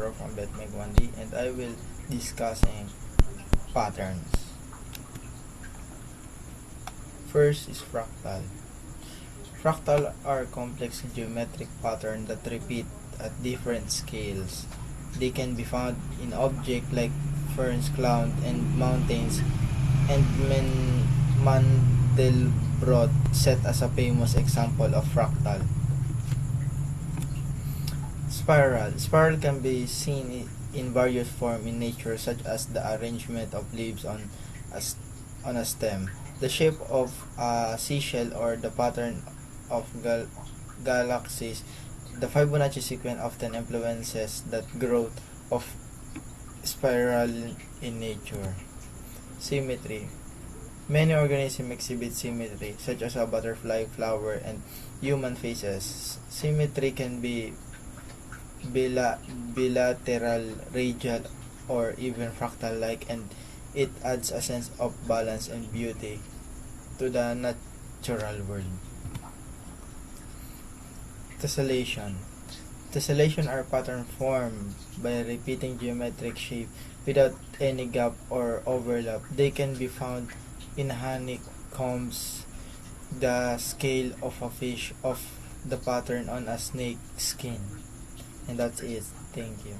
of Ambetmeg 1D, and I will discussing patterns. First is fractal. Fractal are complex geometric patterns that repeat at different scales. They can be found in objects like ferns, clouds, and mountains, and Mandelbrot set as a famous example of fractal. Spiral. Spiral can be seen in various forms in nature, such as the arrangement of leaves on a stem, the shape of a seashell, or the pattern of galaxies. The Fibonacci sequence often influences the growth of spiral in nature. Symmetry. Many organisms exhibit symmetry, such as a butterfly, flower, and human faces. Symmetry can be bilateral, radial, or even fractal-like, and it adds a sense of balance and beauty to the natural world. Tessellation. Tessellation are patterns formed by repeating geometric shape without any gap or overlap. They can be found in honeycombs, the scale of a fish, of the pattern on a snake skin. And that's it. Thank you.